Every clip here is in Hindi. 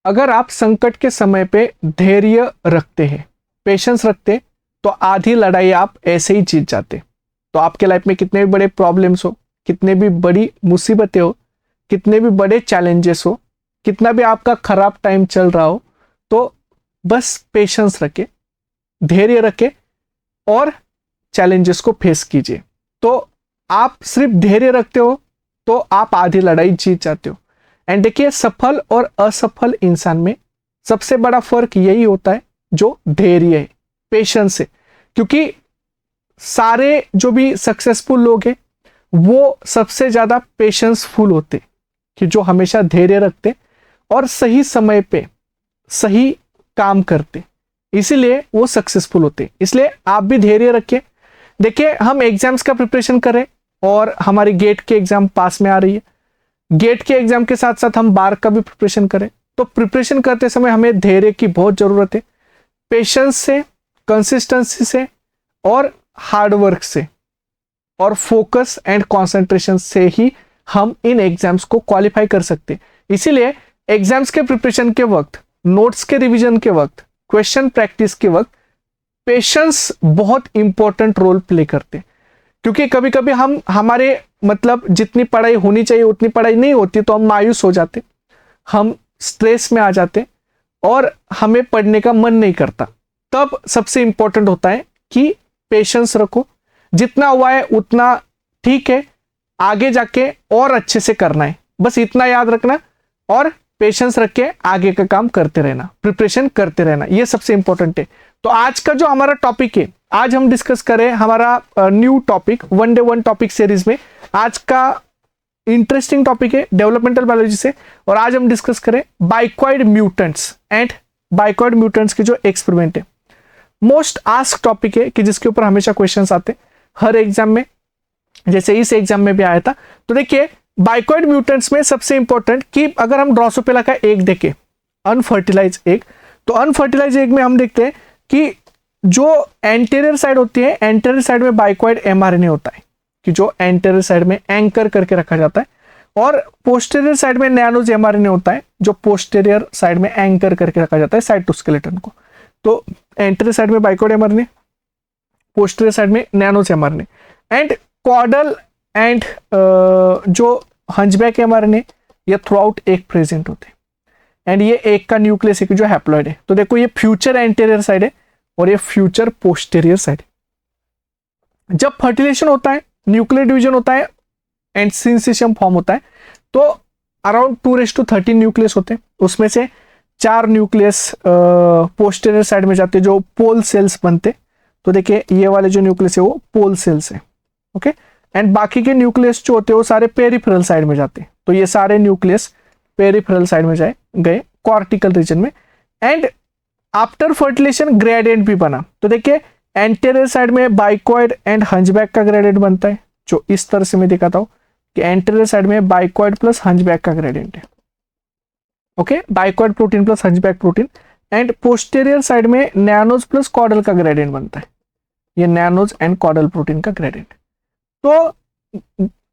अगर आप संकट के समय पे धैर्य रखते हैं, पेशेंस रखते, तो आधी लड़ाई आप ऐसे ही जीत जाते। तो आपके लाइफ में कितने भी बड़े प्रॉब्लम्स हो, कितने भी बड़ी मुसीबतें हो, कितने भी बड़े चैलेंजेस हो, कितना भी आपका खराब टाइम चल रहा हो, तो बस पेशेंस रखे, धैर्य रखे और चैलेंजेस को फेस कीजिए। तो आप सिर्फ धैर्य रखते हो तो आप आधी लड़ाई जीत जाते हो। एंड देखिए, सफल और असफल इंसान में सबसे बड़ा फर्क यही होता है जो धैर्य है, पेशेंस है। क्योंकि सारे जो भी सक्सेसफुल लोग हैं वो सबसे ज्यादा पेशेंसफुल होते, कि जो हमेशा धैर्य रखते और सही समय पे सही काम करते, इसीलिए वो सक्सेसफुल होते। इसलिए आप भी धैर्य रखिए। देखिए, हम एग्जाम्स का प्रिपरेशन करें और हमारी गेट के एग्जाम पास में आ रही है, गेट के एग्जाम के साथ साथ हम बार का भी प्रिपरेशन करें, तो प्रिपरेशन करते समय हमें धैर्य की बहुत जरूरत है। पेशेंस से, कंसिस्टेंसी से और हार्डवर्क से और फोकस एंड कंसंट्रेशन से ही हम इन एग्जाम्स को क्वालिफाई कर सकते। इसीलिए एग्जाम्स के प्रिपरेशन के वक्त, नोट्स के रिवीजन के वक्त, क्वेश्चन प्रैक्टिस के वक्त पेशेंस बहुत इंपॉर्टेंट रोल प्ले करते। क्योंकि कभी कभी हम हमारे मतलब जितनी पढ़ाई होनी चाहिए उतनी पढ़ाई नहीं होती, तो हम मायूस हो जाते, हम स्ट्रेस में आ जाते और हमें पढ़ने का मन नहीं करता। तब सबसे इंपॉर्टेंट होता है कि पेशेंस रखो, जितना हुआ है उतना ठीक है, आगे जाके और अच्छे से करना है, बस इतना याद रखना। और पेशेंस रख के आगे का काम करते रहना, प्रिपरेशन करते रहना, ये सबसे इंपॉर्टेंट है। तो आज का जो हमारा टॉपिक है, आज हम डिस्कस करें हमारा new topic, one day one topic series में आज का इंटरेस्टिंग टॉपिक है डेवलपमेंटल बायोलॉजी से। और आज हम डिस्कस करें बाइक्वाइड म्यूटेंट्स एंड बाइक्वाइड म्यूटेंट्स के जो एक्सपेरिमेंट है। मोस्ट आस्क टॉपिक है कि जिसके ऊपर हमेशा क्वेश्चंस आते हर एग्जाम में, जैसे इस एग्जाम में भी आया था। तो देखिए, बाइक्वाइड म्यूटेंट्स में सबसे इंपॉर्टेंट कि अगर हम ड्रोसोफिला का एग देखें, अनफर्टिलाइज एग, तो अनफर्टिलाइज एग में हम देखते हैं कि जो एंटीरियर साइड होती है, एंटीरियर साइड में बाइक्वाइड एमआरएनए होता है, कि जो एंटीरियर साइड में एंकर करके रखा जाता है, और पोस्टीरियर साइड में नैनोज एमआरएनए होता है, जो पोस्टीरियर साइड में एंकर करके रखा जाता है साइटोस्केलेटन को। तो एंटीरियर साइड में बाइक्वाइड एमआरएनए, पोस्टीरियर साइड में नैनोज एमआरएनए, एंड कॉर्डल एंड जो हंचबैक एमआरएनए ये थ्रू आउट एक प्रेजेंट होते हैं। एंड ये एक का न्यूक्लियस है जो हैप्लॉइड है। तो देखो, ये फ्यूचर एंटीरियर साइड है और ये फ्यूचर पोस्टीरियर साइड है। जब फर्टिलाइजेशन होता है, न्यूक्लियर डिवीजन होता है एंड सिंसिशियम फॉर्म होता है, तो अराउंड 2:13 न्यूक्लियस होते हैं। उसमें से 4 न्यूक्लियस पोस्टीरियर साइड में जाते हैं जो पोल सेल्स बनते। तो देखिए, ये वाले जो न्यूक्लियस है वो पोल सेल्स है, ओके। एंड बाकी के न्यूक्लियस जो होते हैं वो सारे पेरिफेरल साइड में जाते हैं। तो ये सारे न्यूक्लियस पेरिफेरल साइड में गए कॉर्टिकल रीजन में। एंड आफ्टर फर्टिलाइजेशन ग्रेडियंट भी बना। तो देखिए, एंटीरियर साइड में बाइक्वाइड एंड हंचबैक का ग्रेडियंट बनता है, जो इस तरह से मैं दिखाता हूं कि एंटीरियर साइड में बाइक्वाइड प्लस हंचबैक का ग्रेडियंट है, okay, bicoid protein plus hunchback protein. And posterior side में नैनोज प्लस कॉर्डल का ग्रेडियंट बनता है, ये नैनोज एंड कॉर्डल प्रोटीन का ग्रेडियंट। तो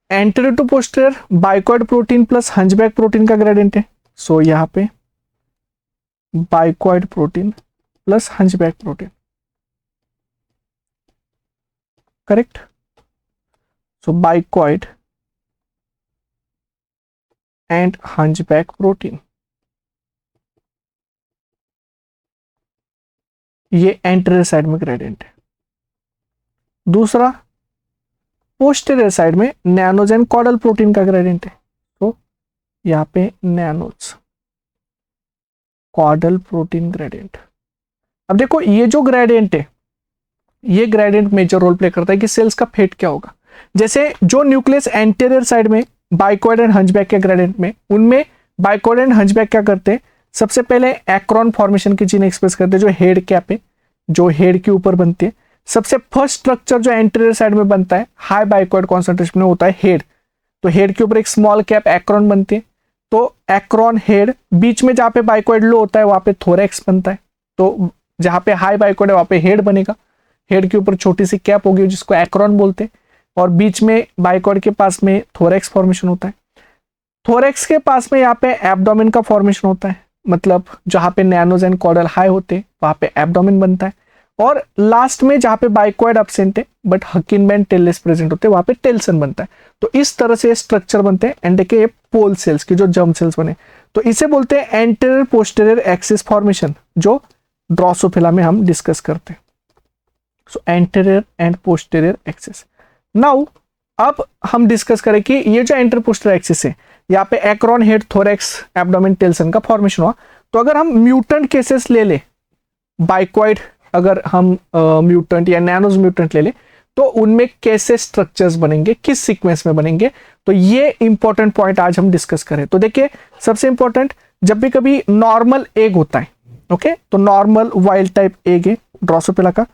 anterior to posterior bicoid protein plus hunchback protein का ग्रेडियंट है। सो यहाँ पे bicoid protein plus hunchback protein, correct. So bicoid and hunchback protein, ये एंटीरियर साइड में ग्रेडियंट है। दूसरा, पोस्टीरियर साइड में नैनोज एंड कॉर्डल प्रोटीन का ग्रेडियंट है। तो यहाँ पे नैनोज कॉर्डल प्रोटीन ग्रेडियंट। अब देखो, ये जो ग्रेडियंट है, ये ग्रेडियंट मेजर रोल प्ले करता है कि सेल्स का फेट क्या होगा। जैसे जो न्यूक्लियस एंटीरियर साइड में बाइक्वाइड एंड हंचबैक के ग्रेडियंट में, उनमें बाइक्वाइड एंड हंचबैक क्या करते हैं, सबसे पहले एक्रोन फॉर्मेशन की जीन एक्सप्रेस करते हैं, जो हेड कैप है, जो हेड के ऊपर बनती है। सबसे फर्स्ट स्ट्रक्चर जो एंटीरियर साइड में बनता है हाई बाइक्वाइड कॉन्सेंट्रेशन में होता है हेड। तो हेड के ऊपर एक स्मॉल कैप एक्रोन बनती है। तो एक्रोन हेड, बीच में जहां पे बाइक्वाइड लो होता है वहां पे थोरैक्स बनता है। तो जहां पे हाई बाइक्वाइड है वहां पे हेड बनेगा, हेड के ऊपर छोटी सी कैप होगी जिसको एक्रोन बोलते हैं, और बीच में बाइक्वाइड के पास में थोरैक्स फॉर्मेशन होता है। थोरैक्स के पास में यहाँ पे एब्डोमेन का फॉर्मेशन होता है, मतलब जहाँ पे नैनोज एंड कॉर्डल हाई होते हैं वहाँ पे एब्डोमेन बनता है, और लास्ट में जहाँ पे बाइक्वाइड एब्सेंट है बट हकिनबैंड टेललेस प्रेजेंट होते हैं वहाँ पे टेल्सन बनता है। तो इस तरह से स्ट्रक्चर बनते हैं। एंड देखिए पोल सेल्स की जो जर्म सेल्स बने, तो इसे बोलते हैं एंटीरियर पोस्टीरियर एक्सिस फॉर्मेशन, जो ड्रोसोफिला में हम डिस्कस करते हैं। सो anterior and posterior axis. Now अब हम डिस्कस करें कि ये जो एंटीरियर पोस्टीरियर एक्सिस है, यहाँ पे acron, head, thorax, abdomen, telson का फॉर्मेशन हुआ। तो अगर हम म्यूटेंट केसेस ले ले, बाइक्वाइड अगर हम म्यूटेंट या नैनोज म्यूटेंट ले ले, तो उनमें कैसे स्ट्रक्चर्स बनेंगे, किस सीक्वेंस में बनेंगे, तो ये इंपॉर्टेंट पॉइंट आज हम डिस्कस करें। तो देखिए सबसे इंपॉर्टेंट, जब भी कभी नॉर्मल एग होता है, ओके, तो नॉर्मल वाइल्ड टाइप एग है ड्रोसोफिला का,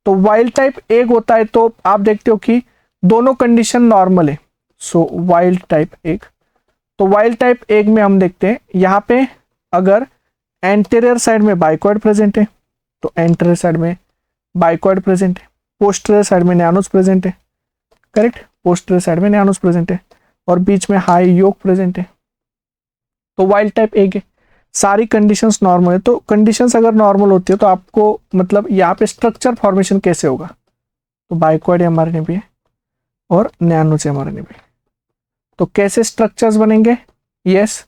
तो वाइल्ड टाइप एग होता है तो आप देखते हो कि दोनों कंडीशन नॉर्मल है। सो वाइल्ड टाइप एग, तो वाइल्ड टाइप एग में हम देखते हैं यहाँ पे अगर एंटीरियर साइड में बाइक्वाइड प्रेजेंट है तो एंटीरियर साइड में बाइक्वाइड प्रेजेंट है, पोस्टीरियर साइड में नैनोज प्रेजेंट है, करेक्ट, पोस्टीरियर साइड में नैनोज प्रेजेंट है, और बीच में हाई योक प्रेजेंट है, तो वाइल्ड टाइप एग है। सारी कंडीशंस नॉर्मल है। तो कंडीशंस अगर नॉर्मल होती है तो आपको मतलब यहाँ पे स्ट्रक्चर फॉर्मेशन कैसे होगा, तो बाइक्वाइड एमआरएनए भी है और नैनोज एमआरएनए भी। तो कैसे स्ट्रक्चर्स बनेंगे, यस,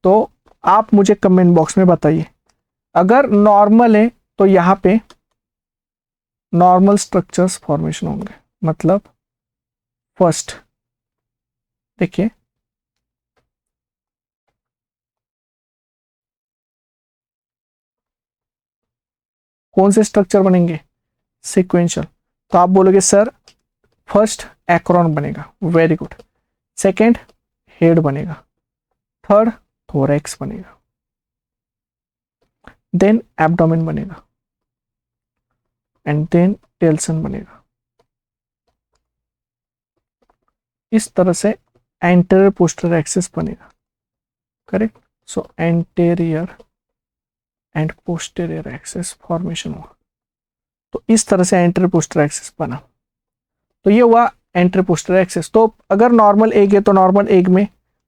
तो आप मुझे कमेंट बॉक्स में बताइए। अगर नॉर्मल है तो यहाँ पे नॉर्मल स्ट्रक्चर्स फॉर्मेशन होंगे, मतलब फर्स्ट देखिए कौन से स्ट्रक्चर बनेंगे, सीक्वेंशियल। तो आप बोलोगे सर फर्स्ट एक्रोन बनेगा, वेरी गुड, सेकंड हेड बनेगा, थर्ड थोरैक्स बनेगा, देन एब्डोमेन बनेगा, एंड देन टेल्सन बनेगा। इस तरह से एंटीरियर पोस्टीरियर एक्सिस बनेगा, correct. So anterior and posterior axis formation हुआ। तो इस तरह से एंटीरियर पोस्टीरियर एक्सिस बना। तो ये हुआ एंटीरियर पोस्टीरियर एक्सिस। तो अगर नॉर्मल एग है तो नॉर्मल एग में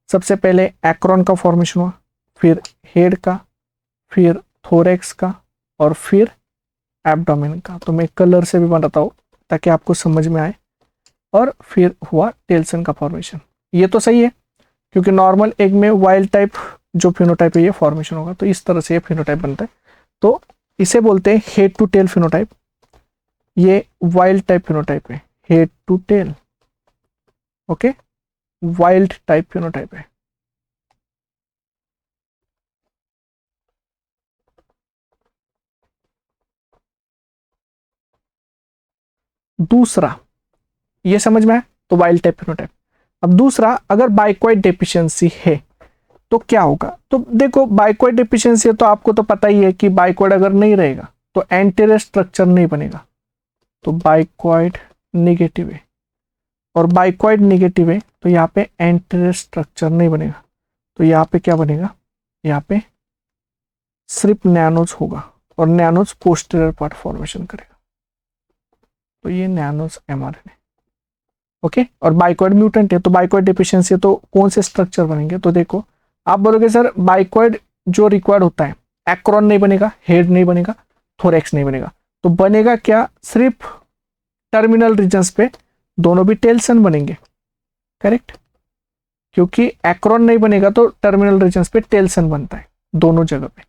सबसे पहले एक्रोन का फॉर्मेशन हुआ, फिर हेड का, फिर थोरैक्स का, और फिर एब्डोमेन का। तो मैं कलर से भी बनाता हूँ ताकि आपको समझ में आए। और फिर हुआ टेल्सन का फॉर्मेशन। ये तो सही है क्योंकि नॉर्मल एग में वाइल्ड टाइप जो फिनोटाइप है ये फॉर्मेशन होगा। तो इस तरह से ये फिनोटाइप बनता है। तो इसे बोलते हैं हेड टू टेल फिनोटाइप। ये वाइल्ड टाइप फिनोटाइप है, head to tail, okay, wild type phenotype है। दूसरा, ये समझ में आया, तो वाइल्ड टाइप फिनोटाइप। अब दूसरा, अगर बाइक्वाइड डेफिशिएंसी है तो क्या होगा। तो देखो बाइक्वाइड डेफिशिएंसी है तो आपको तो पता ही है कि बाइक्वाइड अगर नहीं रहेगा तो एंटीरियर स्ट्रक्चर नहीं बनेगा। तो बाइक्वाइड नेगेटिव है, और बाइक्वाइड नेगेटिव है तो यहाँ पे एंटीरियर स्ट्रक्चर नहीं बनेगा। तो यहाँ पे क्या बनेगा, यहाँ पे सिर्फ नैनोज होगा, और नैनोज पोस्टीरियर पार्ट फॉर्मेशन करेगा। तो ये नैनोज एमआरएनए, ओके। और बाइक्वाइड म्यूटेंट है तो बाइक्वाइड डेफिशिएंसी है तो कौन से स्ट्रक्चर बनेंगे। तो देखो आप बोलोगे सर बाइक्वाइड जो रिक्वायर्ड होता है, एक्रोन नहीं बनेगा, हेड नहीं बनेगा, थोरैक्स नहीं बनेगा, तो बनेगा क्या, सिर्फ टर्मिनल रीजन्स पे दोनों भी टेल्सन बनेंगे, करेक्ट। क्योंकि एक्रोन नहीं बनेगा तो टर्मिनल रीजन्स पे टेल्सन बनता है दोनों जगह पे,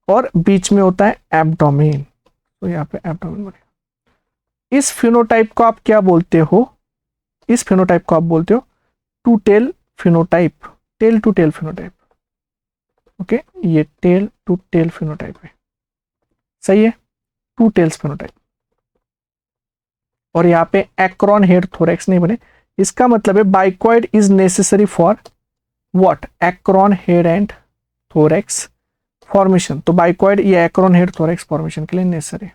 और बीच में होता है एब्डोमेन। तो यहाँ पे एब्डोमेन बनेगा। इस फिनोटाइप को आप क्या बोलते हो, इस फिनोटाइप को आप बोलते हो two tail phenotype, tail to tail phenotype, okay. ये टेल टू टेल फिनोटाइप है, सही है, टू टेल्स फिनोटाइप। और यहाँ पे एक्रोन हेड थोरैक्स नहीं बने। इसका मतलब है bicoid is necessary for what, acron head and thorax formation. तो बाइक्वाइड ये एक्रोन हेड थोरैक्स फॉर्मेशन के लिए नेसेसरी है,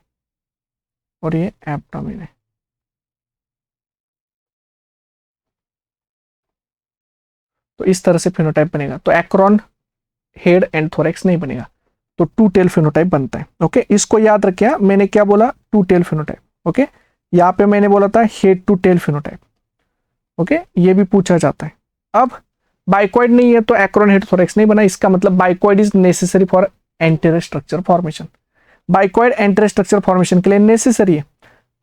और ये एब्डोमेन है। तो इस तरह से फिनोटाइप बनेगा। तो एक्रोन हेड एंड थोरैक्स नहीं बनेगा, तो टू टेल फिनोटाइप बनता है, ओके। इसको याद रखिए, मैंने क्या बोला, टू टेल फिनोटाइप, ओके। यहाँ पे मैंने बोला था head to tail phenotype, okay. ये भी पूछा जाता है। अब बाइकॉइड नहीं है तो एक्रोन हेड थोरेक्स नहीं बना, इसका मतलब bicoid is necessary for anterior structure formation. Bicoid anterior structure formation के लिए नेसेसरी है।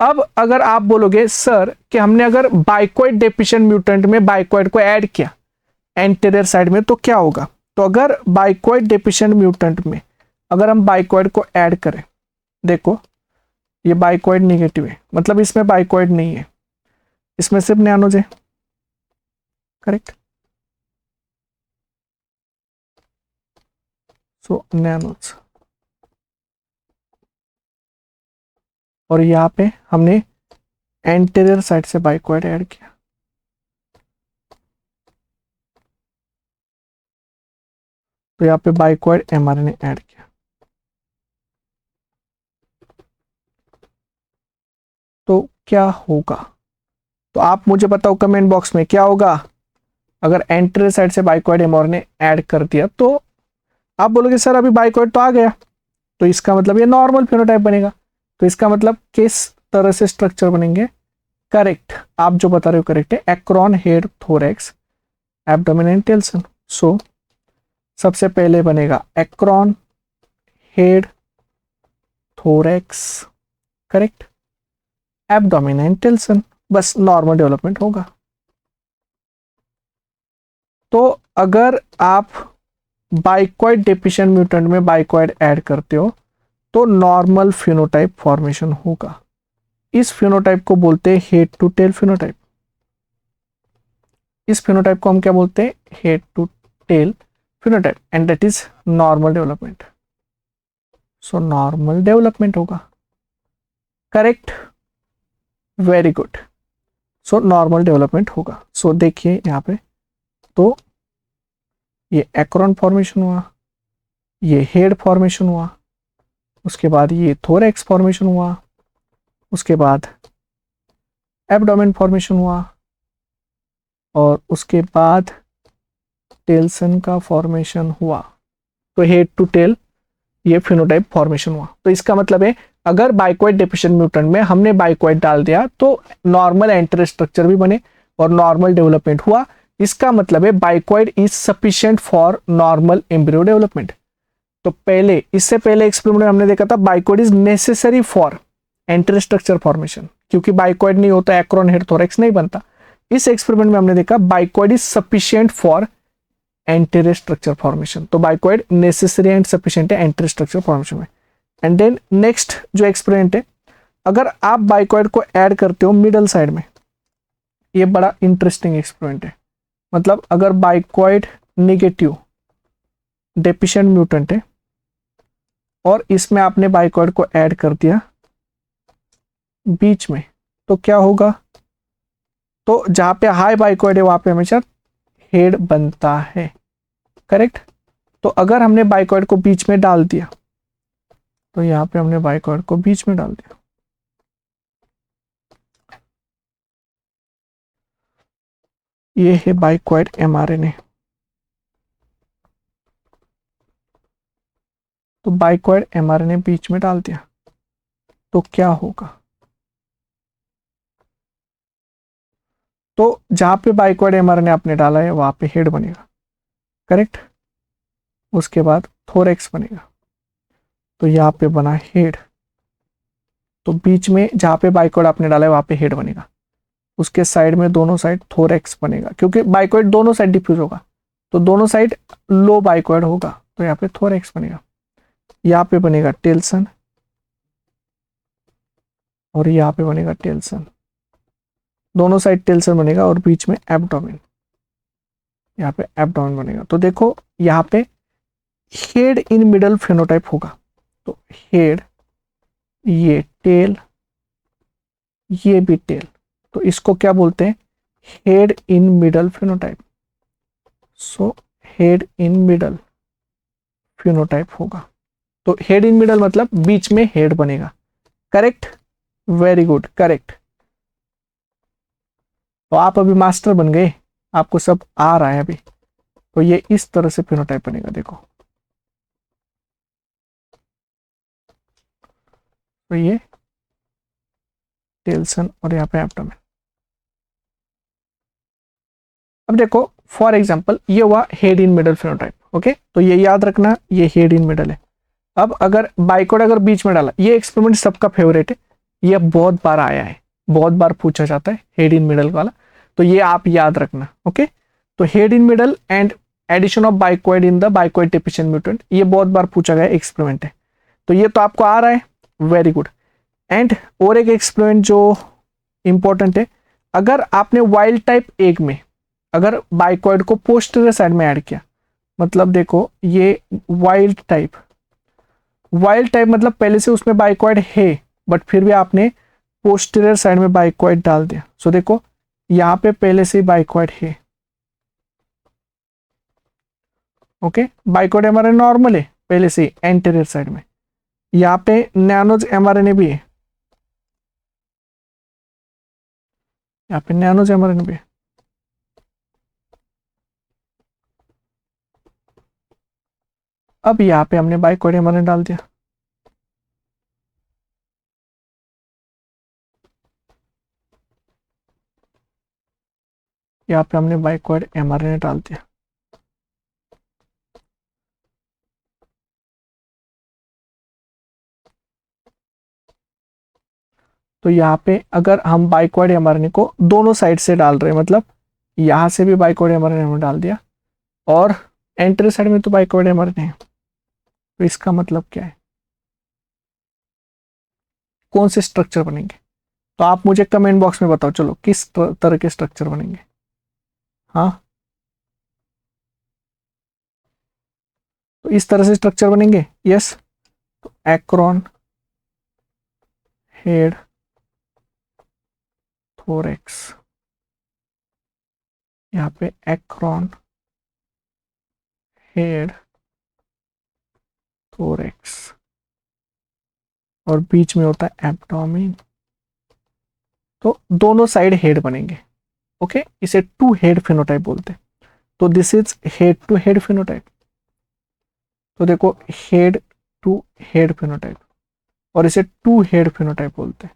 अब अगर आप बोलोगे सर कि हमने अगर बाइकॉइड डेफिशिएंट म्यूटेंट में बाइकॉइड को ऐड किया एंटीरियर साइड में तो क्या होगा, तो अगर बाइकॉइड डेफिशिएंट म्यूटेंट में अगर हम बाइकॉइड को ऐड करें, देखो ये बाइकॉइड निगेटिव है, मतलब इसमें बाइकॉइड नहीं है, इसमें सिर्फ नैनोज है, करेक्ट। सो नैनोज, और यहाँ पे हमने एंटीरियर साइड से बाइकॉइड ऐड किया, तो यहाँ पे बाइकॉइड एमआरएनए ऐड किया, तो क्या होगा, तो आप मुझे बताओ कमेंट बॉक्स में क्या होगा। अगर एंटीरियर साइड से बाइकॉइड एमआरएनए ऐड कर दिया तो आप बोलोगे सर अभी बाइकॉइड तो आ गया, तो इसका मतलब ये नॉर्मल फिनोटाइप बनेगा, तो इसका मतलब किस तरह से स्ट्रक्चर बनेंगे, करेक्ट, आप जो बता रहे हो करेक्ट है, acron head thorax abdomen and telson. So सबसे पहले बनेगा acron head thorax, correct, abdomen and telson, बस नॉर्मल डेवलपमेंट होगा। तो अगर आप बाइकॉइड डेफिशिएंट म्यूटेंट में बाइकॉइड ऐड करते हो तो नॉर्मल फिनोटाइप फॉर्मेशन होगा। इस फिनोटाइप को बोलते हैं हेड टू टेल फिनोटाइप। इस फिनोटाइप को हम क्या बोलते हैं, head to tail phenotype, and that is normal development. So normal development होगा, correct, very good. So normal development होगा। सो देखिए यहाँ पे, तो ये एक्रोन फॉर्मेशन हुआ, ये हेड फॉर्मेशन हुआ, उसके बाद ये थोरेक्स फॉर्मेशन हुआ, उसके बाद एब्डोमेन फॉर्मेशन हुआ, और उसके बाद टेल्सन का फॉर्मेशन हुआ। तो हेड टू टेल ये फिनोटाइप फॉर्मेशन हुआ। तो इसका मतलब है अगर बाइकॉइड डेफिशिएंट म्यूटेंट में हमने बाइकॉइड डाल दिया तो नॉर्मल एंटीरियर स्ट्रक्चर भी बने और नॉर्मल डेवलपमेंट हुआ। इसका मतलब है bicoid is sufficient for normal embryo development. तो पहले, इससे पहले एक्सपेरिमेंट में हमने देखा था bicoid is necessary for anterior structure formation, क्योंकि बाइकॉइड नहीं होता एक्रोन हेड थोरेक्स नहीं बनता। इस एक्सपेरिमेंट में हमने देखा bicoid is sufficient for anterior structure formation. तो बाइकॉइड नेसेसरी एंड सफिशिएंट है एंटीरियर स्ट्रक्चर फॉर्मेशन में। एंड देन नेक्स्ट जो एक्सपेरिमेंट है, अगर आप बाइकॉइड को ऐड करते हो मिडल साइड में, ये बड़ा इंटरेस्टिंग एक्सपेरिमेंट है। मतलब अगर बाइकॉइड नेगेटिव डेफिशिएंट म्यूटेंट है और इसमें आपने बाइकॉइड को ऐड कर दिया बीच में, तो क्या होगा, तो जहां पे हाई बाइकॉइड है वहां पे हमेशा हेड बनता है, करेक्ट। तो अगर हमने बाइकॉइड को बीच में डाल दिया, तो यहां पे हमने बाइकॉइड को बीच में डाल दिया, ये है बाइकॉइड एमआरएनए। तो बाइकॉइड एमआरएनए बीच में डाल दिया तो क्या होगा, तो जहां पे बाइकॉइड एमआरएनए आपने डाला है वहां पे हेड बनेगा, करेक्ट। उसके बाद थोरेक्स बनेगा, तो यहाँ पे बना हेड, तो बीच में जहां पे बाइकॉइड आपने डाला है वहां पे हेड बनेगा। उसके साइड में दोनों साइड थोरेक्स बनेगा, क्योंकि बाइकॉइड दोनों साइड डिफ्यूज होगा, तो दोनों साइड लो बाइकॉइड होगा, तो यहाँ पे थोरेक्स बनेगा। यहाँ पे बनेगा टेल्सन और यहाँ पे बनेगा टेल्सन, दोनों साइड टेल्सन बनेगा और बीच में एब्डोमेन, यहाँ पे एब्डोमेन बनेगा। तो देखो यहाँ पे हेड इन मिडल फेनोटाइप होगा, तो हेड, ये टेल, ये भी टेल, तो इसको क्या बोलते हैं, head in middle phenotype. So head in middle phenotype होगा। तो हेड इन मिडल मतलब बीच में हेड बनेगा, करेक्ट, वेरी गुड, करेक्ट। तो आप अभी मास्टर बन गए, आपको सब आ रहा है अभी। तो ये इस तरह से फेनोटाइप बनेगा, देखो, तो ये टेल्सन और यहाँ पे एब्डोमेन। अब देखो फॉर एग्जाम्पल ये हुआ head in middle phenotype. Okay, तो ये याद रखना, ये हेड इन मिडल है। अब अगर बाइकॉइड अगर बीच में डाला, ये एक्सपेरिमेंट सबका फेवरेट है, ये बहुत बार आया है, बहुत बार पूछा जाता है हेड इन मिडल वाला, तो ये आप याद रखना। ओके, तो head in middle and addition of bicoid in the bicoid deficient mutant, ये बहुत बार पूछा गया एक्सपेरिमेंट है, तो ये तो आपको आ रहा है, वेरी गुड। एंड और एक एक्सपेरिमेंट जो इंपॉर्टेंट है, अगर आपने वाइल्ड टाइप एग में अगर बाइकॉइड को पोस्टीरियर साइड में ऐड किया, मतलब देखो ये वाइल्ड टाइप मतलब पहले से उसमें बाइकॉइड है, बट फिर भी आपने पोस्टीरियर साइड में बाइकॉइड डाल दिया। सो देखो यहाँ पे पहले से बाइकॉइड है। ओके, बाइकॉइड एमआरएनए नॉर्मल है पहले से एंटीरियर साइड में, यहाँ पे नैनोज एमआरएनए भी है, यहाँ पे नैनोज एमआरएनए भी है। अब यहाँ पे हमने बाइकॉइड एमआरएनए डाल दिया, यहाँ पे हमने बाइकॉइड एमआरएनए डाल दिया। तो यहाँ पे अगर हम बाइकॉइड एमआरएनए को दोनों साइड से डाल रहे हैं, मतलब यहाँ से भी बाइकॉइड एमआरएनए हमने डाल दिया और एंट्री साइड में तो बाइकॉइड एमआरएनए है, तो इसका मतलब क्या है, कौन से स्ट्रक्चर बनेंगे? तो आप मुझे कमेंट बॉक्स में बताओ, चलो किस तरह के स्ट्रक्चर बनेंगे। हाँ, तो इस तरह से स्ट्रक्चर बनेंगे, यस। तो एक्रोन, हेड, थोरेक्स, यहाँ पे एक्रोन, हेड, थोरेक्स, और बीच में होता है एब्डोमेन, तो दोनों साइड हेड बनेंगे। ओके, इसे टू हेड फिनोटाइप बोलते हैं। तो this is head to head phenotype. तो देखो हेड टू हेड फिनोटाइप, और इसे टू हेड फिनोटाइप बोलते हैं।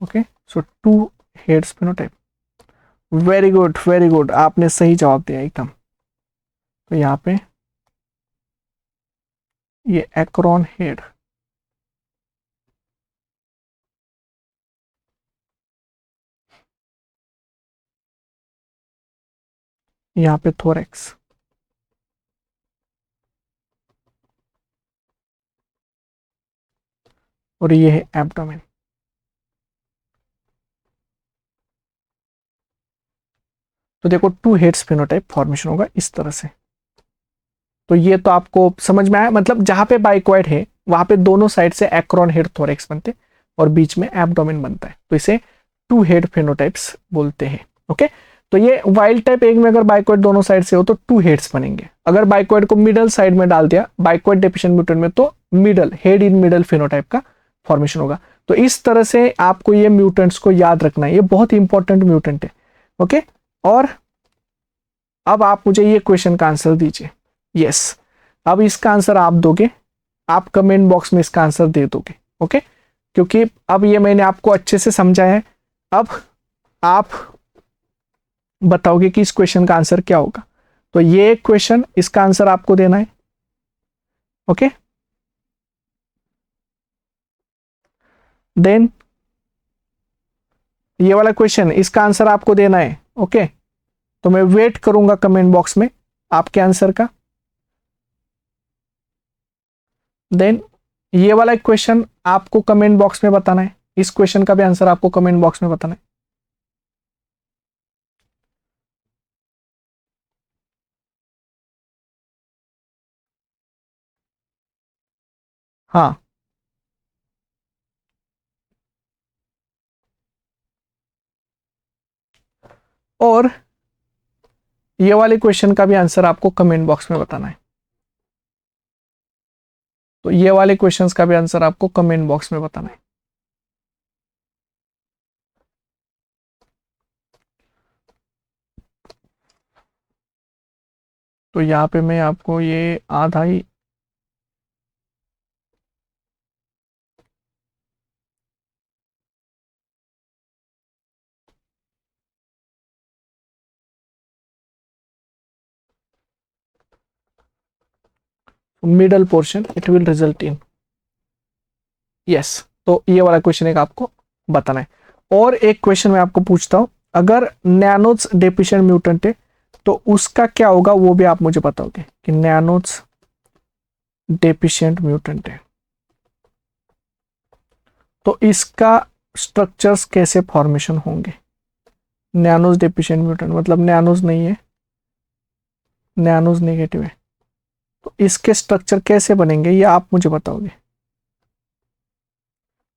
Okay, so two heads phenotype. Very good, very good, आपने सही जवाब दिया एकदम। तो यहाँ पे ये एक्रोन हेड, यहाँ पे थोरेक्स, और ये है एब्डोमेन। तो देखो टू हेड्स फिनोटाइप फॉर्मेशन होगा इस तरह से। तो ये तो आपको समझ में आया, मतलब जहां पे बाइकॉइड है वहां पे दोनों साइड से एक्रोन हेड थोरेक्स बनते और बीच में एब्डोमेन बनता है, तो इसे टू हेड फिनोटाइप्स बोलते हैं। ओके, तो ये वाइल्ड टाइप एग में अगर बाइकॉइड दोनों साइड से हो तो टू हेड्स बनेंगे। अगर बाइकॉइड को मिडल साइड में डाल दिया बाइकॉइड डेफिशिएंट म्यूटेंट में, तो middle head in middle phenotype का फॉर्मेशन होगा। तो इस तरह से आपको ये म्यूटेंट्स को याद रखना है, ये बहुत इंपॉर्टेंट म्यूटेंट है। ओके, और अब आप मुझे ये क्वेश्चन का आंसर दीजिए। यस, अब इसका आंसर आप दोगे, आप कमेंट बॉक्स में इसका आंसर दे दोगे। ओके, क्योंकि अब ये मैंने आपको अच्छे से समझाया है, अब आप बताओगे कि इस क्वेश्चन का आंसर क्या होगा। तो ये क्वेश्चन, इसका आंसर आपको देना है। ओके, देन ये वाला क्वेश्चन, इसका आंसर आपको देना है। ओके, तो मैं वेट करूंगा कमेंट बॉक्स में आपके आंसर का। देन ये वाला क्वेश्चन आपको कमेंट बॉक्स में बताना है, इस क्वेश्चन का भी आंसर आपको कमेंट बॉक्स में बताना है। हाँ, और ये वाले क्वेश्चन का भी आंसर आपको कमेंट बॉक्स में बताना है। तो ये वाले क्वेश्चंस का भी आंसर आपको कमेंट बॉक्स में बताना है। तो यहाँ पे मैं आपको ये आधा ही middle portion it will result in yes. तो ये वाला क्वेश्चन एक आपको बताना है। और एक क्वेश्चन मैं आपको पूछता हूं, अगर नैनोज डेफिशिएंट म्यूटेंट है तो उसका क्या होगा वो भी आप मुझे बताओगे कि नैनोज डेफिशिएंट म्यूटेंट है तो इसका स्ट्रक्चर्स कैसे फॉर्मेशन होंगे। नैनोज डेफिशिएंट म्यूटेंट मतलब नैनोज नहीं है, नैनोज नेगेटिव है, तो इसके स्ट्रक्चर कैसे बनेंगे ये आप मुझे बताओगे।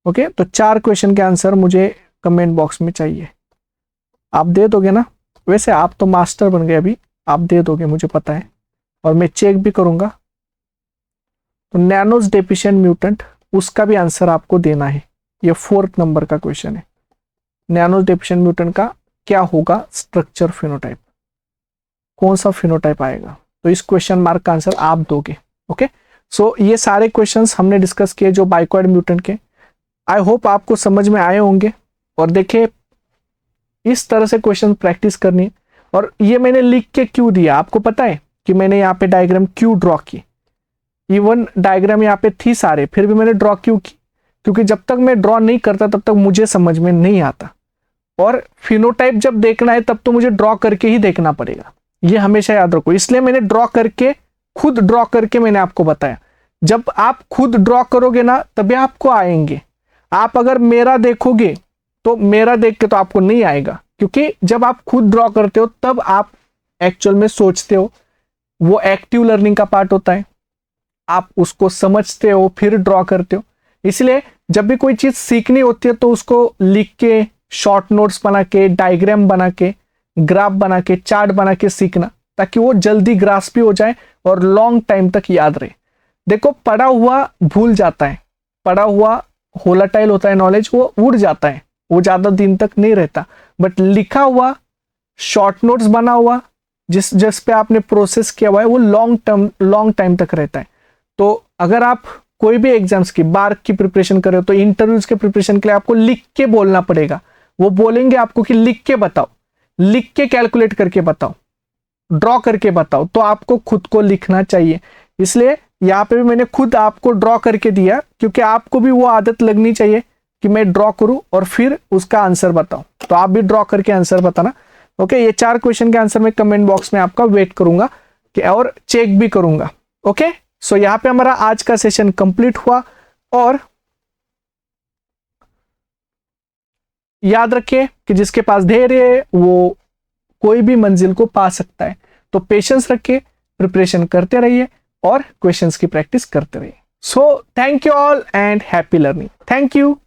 ओके, तो 4 क्वेश्चन के आंसर मुझे कमेंट बॉक्स में चाहिए। आप दे दोगे ना, वैसे आप तो मास्टर बन गए अभी, आप दे दोगे मुझे पता है, और मैं चेक भी करूंगा। तो नैनोज डेफिशिएंट म्यूटेंट उसका भी आंसर आपको देना है। ये 4th नंबर का क्वेश्चन है, नैनोज डेफिशिएंट म्यूटेंट का क्या होगा स्ट्रक्चर फिनोटाइप, कौन सा फिनोटाइप आएगा, तो इस क्वेश्चन मार्क का आंसर आप दोगे। ओके, सो ये सारे क्वेश्चंस हमने डिस्कस किए जो बाइकॉइड म्यूटेंट के। आई होप आपको समझ में आए होंगे। और देखिए इस तरह से क्वेश्चन प्रैक्टिस करनी है। और ये मैंने लिख के क्यों दिया आपको पता है कि मैंने यहाँ पे डायग्राम क्यों ड्रॉ की। इवन डायग्राम यहाँ पे थी सारे, फिर भी मैंने ड्रॉ क्यों की, क्योंकि जब तक मैं ड्रॉ नहीं करता तब तक मुझे समझ में नहीं आता। और फिनोटाइप जब देखना है तब तो मुझे ड्रॉ करके ही देखना पड़ेगा, ये हमेशा याद रखो। इसलिए मैंने ड्रॉ करके, खुद ड्रॉ करके मैंने आपको बताया। जब आप खुद ड्रॉ करोगे ना तभी आपको आएंगे। आप अगर मेरा देखोगे तो मेरा देख के तो आपको नहीं आएगा, क्योंकि जब आप खुद ड्रॉ करते हो तब आप एक्चुअल में सोचते हो, वो एक्टिव लर्निंग का पार्ट होता है। आप उसको समझते हो फिर ड्रॉ करते हो। इसलिए जब भी कोई चीज सीखनी होती है तो उसको लिख के, शॉर्ट नोट्स बना के, डायग्राम बना के, ग्राफ बना के, चार्ट बना के सीखना, ताकि वो जल्दी ग्रास्प भी हो जाए और लॉन्ग टाइम तक याद रहे। देखो पढ़ा हुआ भूल जाता है, पढ़ा हुआ होलाटाइल होता है नॉलेज, वो उड़ जाता है, वो ज्यादा दिन तक नहीं रहता। बट लिखा हुआ, शॉर्ट नोट्स बना हुआ, जिस पे आपने प्रोसेस किया हुआ है, वो लॉन्ग टाइम तक रहता है। तो अगर आप कोई भी एग्जाम्स की, बार की प्रिपरेशन कर रहे हो तो इंटरव्यूज के प्रिपरेशन के लिए आपको लिख के बोलना पड़ेगा। वो बोलेंगे आपको कि लिख के बताओ, लिख के कैलकुलेट करके बताओ, ड्रॉ करके बताओ, तो आपको खुद को लिखना चाहिए। इसलिए यहाँ पे भी मैंने खुद आपको ड्रॉ करके दिया, क्योंकि आपको भी वो आदत लगनी चाहिए कि मैं ड्रॉ करूं और फिर उसका आंसर बताऊं। तो आप भी ड्रॉ करके आंसर बताना। ओके, ये 4 क्वेश्चन के आंसर मैं कमेंट बॉक्स में आपका वेट करूंगा कि, और चेक भी करूंगा। ओके, सो यहाँ पे हमारा आज का सेशन कंप्लीट हुआ। और याद रखिए कि जिसके पास धैर्य है वो कोई भी मंजिल को पा सकता है। तो पेशेंस रखिए, प्रिपरेशन करते रहिए और क्वेश्चंस की प्रैक्टिस करते रहिए। So thank you all and happy learning. Thank you.